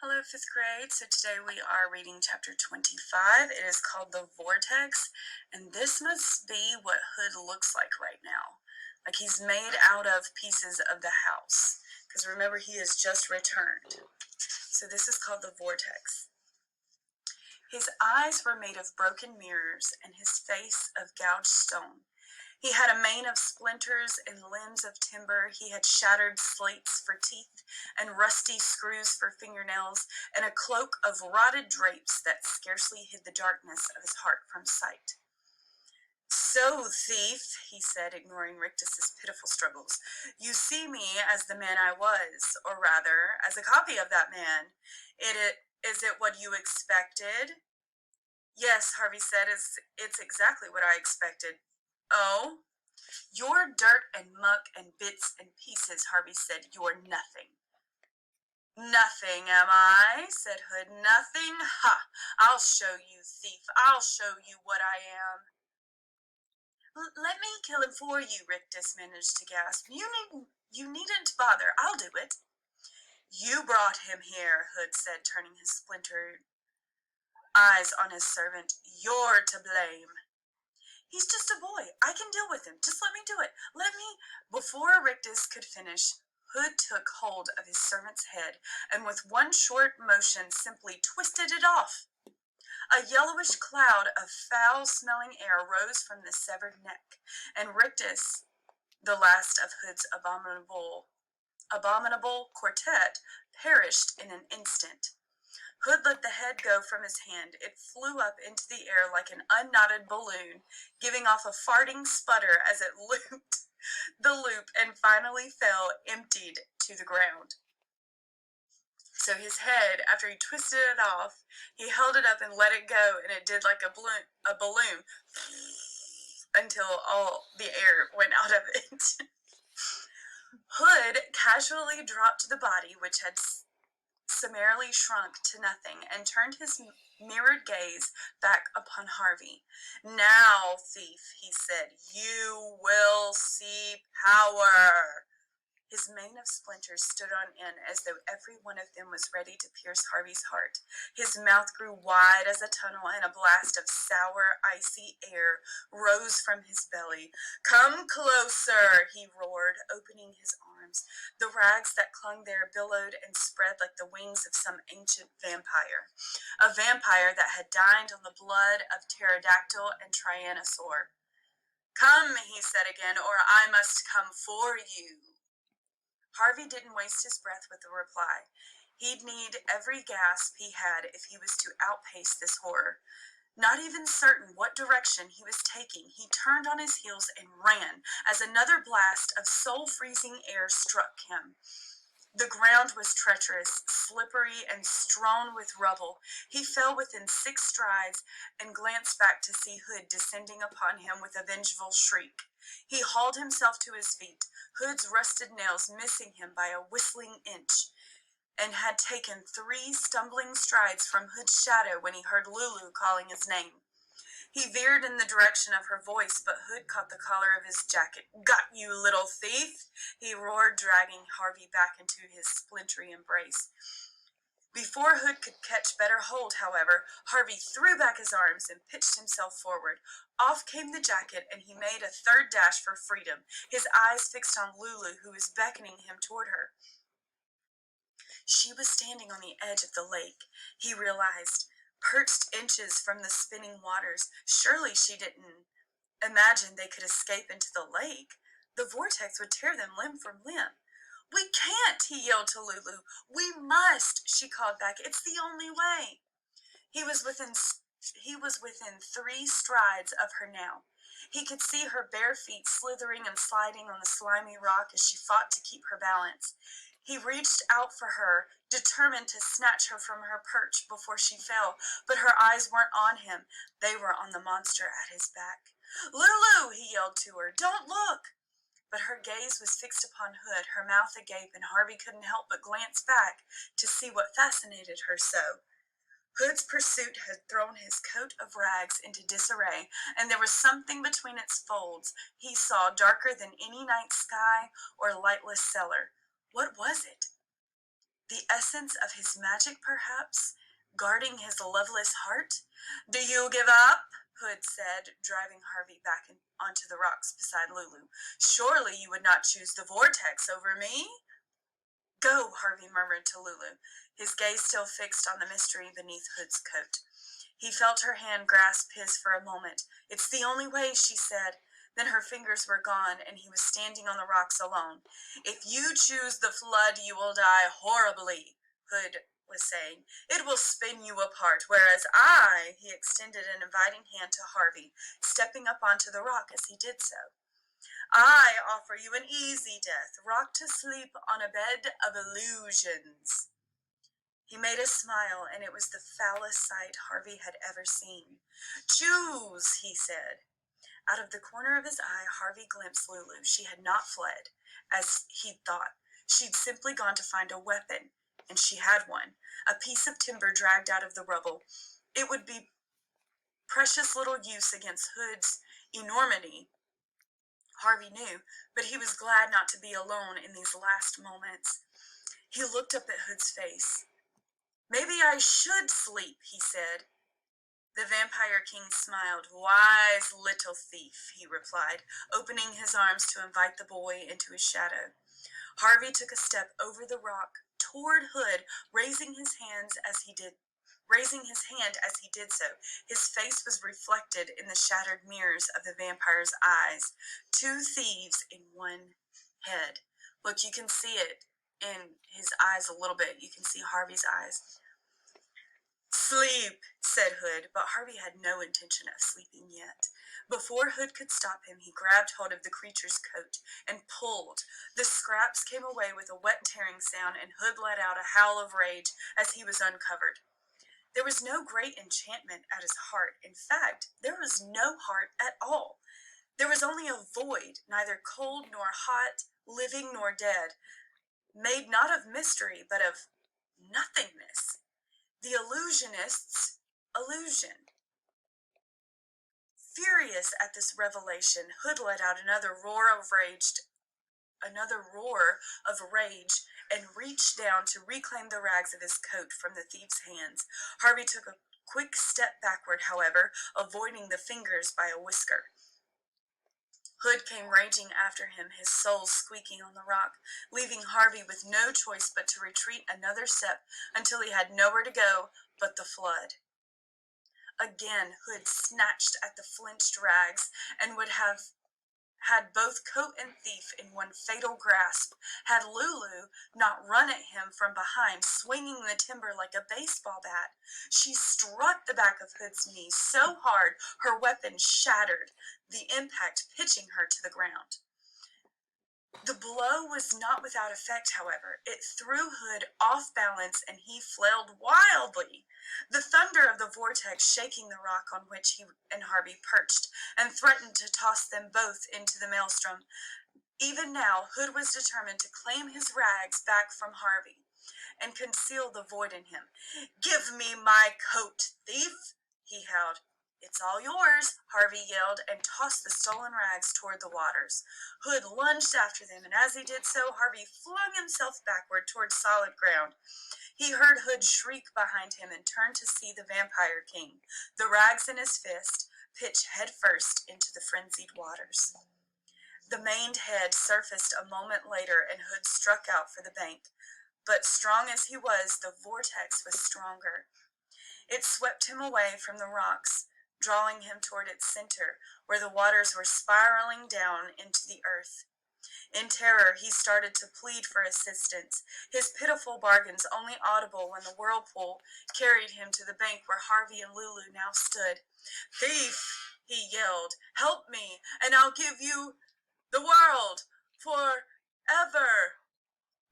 Hello, fifth grade. So today we are reading chapter 25. It is called The Vortex, and this must be what Hood looks like right now. Like he's made out of pieces of the house, because remember he has just returned. So this is called The Vortex. His eyes were made of broken mirrors, and his face of gouged stone. He had a mane of splinters and limbs of timber. He had shattered slates for teeth and rusty screws for fingernails, and a cloak of rotted drapes that scarcely hid the darkness of his heart from sight. "So, thief," he said, ignoring Rictus's pitiful struggles, "you see me as the man I was, or rather, as a copy of that man. Is it what you expected?" "Yes," Harvey said, it's exactly what I expected." "Oh?" "You're dirt and muck and bits and pieces," Harvey said. "You're nothing." "Nothing, am I?" said Hood. "Nothing? Ha! I'll show you, thief. I'll show you what I am." "Let me kill him for you," Rictus managed to gasp. You needn't bother. I'll do it." "You brought him here," Hood said, turning his splintered eyes on his servant. "You're to blame." "He's just a boy. I can deal with him. Just let me do it. Let me—" Before Rictus could finish, Hood took hold of his servant's head and with one short motion simply twisted it off. A yellowish cloud of foul-smelling air rose from the severed neck, and Rictus, the last of Hood's abominable quartet, perished in an instant. Hood let the head go from his hand. It flew up into the air like an unknotted balloon, giving off a farting sputter as it looped the loop and finally fell emptied to the ground. So his head, after he twisted it off, he held it up and let it go, and it did like a balloon until all the air went out of it. Hood casually dropped the body, which had summarily shrunk to nothing, and turned his mirrored gaze back upon Harvey. "Now, thief," he said, "you will see power." His mane of splinters stood on end as though every one of them was ready to pierce Harvey's heart. His mouth grew wide as a tunnel, and a blast of sour, icy air rose from his belly. "Come closer," he roared, opening his arms. The rags that clung there billowed and spread like the wings of some ancient vampire. A vampire that had dined on the blood of pterodactyl and tyrannosaur. "Come," he said again, "or I must come for you." Harvey didn't waste his breath with the reply. He'd need every gasp he had if he was to outpace this horror. Not even certain what direction he was taking, he turned on his heels and ran as another blast of soul-freezing air struck him. The ground was treacherous, slippery, and strewn with rubble. He fell within 6 strides and glanced back to see Hood descending upon him with a vengeful shriek. He hauled himself to his feet, Hood's rusted nails missing him by a whistling inch, and had taken 3 stumbling strides from Hood's shadow when he heard Lulu calling his name. He veered in the direction of her voice, but Hood caught the collar of his jacket. "Got you, little thief!" he roared, dragging Harvey back into his splintery embrace. Before Hood could catch better hold, however, Harvey threw back his arms and pitched himself forward. Off came the jacket, and he made a third dash for freedom, his eyes fixed on Lulu, who was beckoning him toward her. She was standing on the edge of the lake, he realized, perched inches from the spinning waters. Surely she didn't imagine they could escape into the lake. The vortex would tear them limb from limb. "We can't," he yelled to Lulu. "We must," she called back. "It's the only way." He was within 3 strides of her now. He could see her bare feet slithering and sliding on the slimy rock as she fought to keep her balance. He reached out for her, determined to snatch her from her perch before she fell, but her eyes weren't on him. They were on the monster at his back. "Lulu!" he yelled to her. "Don't look!" But her gaze was fixed upon Hood, her mouth agape, and Harvey couldn't help but glance back to see what fascinated her so. Hood's pursuit had thrown his coat of rags into disarray, and there was something between its folds he saw darker than any night sky or lightless cellar. What was it? The essence of his magic, perhaps, guarding his loveless heart? Do you give up? Hood said, driving Harvey back onto the rocks beside Lulu. Surely you would not choose the vortex over me? Go, Harvey murmured to Lulu, his gaze still fixed on the mystery beneath Hood's coat. He felt her hand grasp his for a moment. It's the only way, she said. Then her fingers were gone, and he was standing on the rocks alone. If you choose the flood, you will die horribly, Hood was saying. It will spin you apart, whereas he extended an inviting hand to Harvey, stepping up onto the rock as he did so. I offer you an easy death, rocked to sleep on a bed of illusions. He made a smile, and it was the foulest sight Harvey had ever seen. Choose, he said. Out of the corner of his eye, Harvey glimpsed Lulu. She had not fled, as he'd thought. She'd simply gone to find a weapon, and she had one, a piece of timber dragged out of the rubble. It would be precious little use against Hood's enormity, Harvey knew, but he was glad not to be alone in these last moments. He looked up at Hood's face. Maybe I should sleep, he said. The Vampire King smiled. Wise little thief, he replied, opening his arms to invite the boy into his shadow. Harvey took a step over the rock toward Hood, raising his hand as he did so. His face was reflected in the shattered mirrors of the vampire's eyes. Two thieves in one head. Look, you can see it in his eyes a little bit. You can see Harvey's eyes. Sleep, said Hood, but Harvey had no intention of sleeping yet. Before Hood could stop him, he grabbed hold of the creature's coat and pulled. The scraps came away with a wet tearing sound, and Hood let out a howl of rage as he was uncovered. There was no great enchantment at his heart. In fact, there was no heart at all. There was only a void, neither cold nor hot, living nor dead, made not of mystery, but of nothingness. The illusionist's illusion. Furious at this revelation, Hood let out another roar of rage and reached down to reclaim the rags of his coat from the thief's hands. Harvey took a quick step backward, however, avoiding the fingers by a whisker. Hood came raging after him, his soul squeaking on the rock, leaving Harvey with no choice but to retreat another step until he had nowhere to go but the flood. Again, Hood snatched at the flinched rags and would have had both coat and thief in one fatal grasp, had Lulu not run at him from behind, swinging the timber like a baseball bat. She struck the back of Hood's knee so hard her weapon shattered, the impact pitching her to the ground. The blow was not without effect, however. It threw Hood off balance, and he flailed wildly, the thunder of the vortex shaking the rock on which he and Harvey perched, and threatened to toss them both into the maelstrom. Even now, Hood was determined to claim his rags back from Harvey and conceal the void in him. "Give me my coat, thief," he howled. "It's all yours," Harvey yelled, and tossed the stolen rags toward the waters. Hood lunged after them, and as he did so, Harvey flung himself backward toward solid ground. He heard Hood shriek behind him and turned to see the Vampire King, the rags in his fist, pitch headfirst into the frenzied waters. The maned head surfaced a moment later, and Hood struck out for the bank. But strong as he was, the vortex was stronger. It swept him away from the rocks, drawing him toward its center, where the waters were spiraling down into the earth. In terror, he started to plead for assistance, his pitiful bargains only audible when the whirlpool carried him to the bank where Harvey and Lulu now stood. "Thief," he yelled, "help me, and I'll give you the world for ever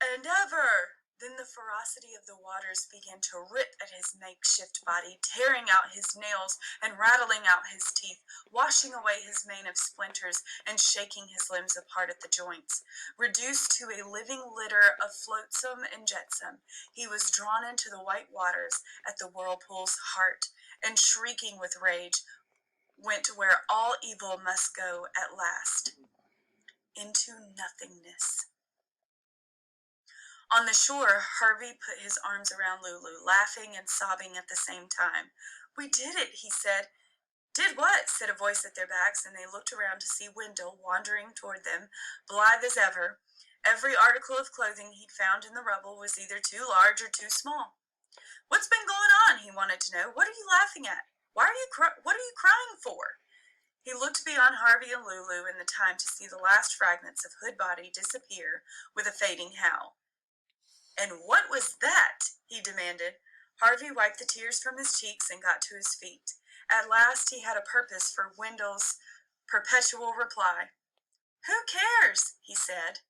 and ever." Then the ferocity of the waters began to rip at his makeshift body, tearing out his nails and rattling out his teeth, washing away his mane of splinters and shaking his limbs apart at the joints. Reduced to a living litter of flotsam and jetsam, he was drawn into the white waters at the whirlpool's heart, and shrieking with rage, went where all evil must go at last, into nothingness. On the shore, Harvey put his arms around Lulu, laughing and sobbing at the same time. "We did it," he said. "Did what?" said a voice at their backs, and they looked around to see Wendell wandering toward them, blithe as ever. Every article of clothing he'd found in the rubble was either too large or too small. "What's been going on?" he wanted to know. "What are you laughing at? What are you crying for?" He looked beyond Harvey and Lulu in the time to see the last fragments of Hood Body disappear with a fading howl. "And what was that?" he demanded. Harvey wiped the tears from his cheeks and got to his feet. At last he had a purpose for Wendell's perpetual reply. "Who cares?" he said.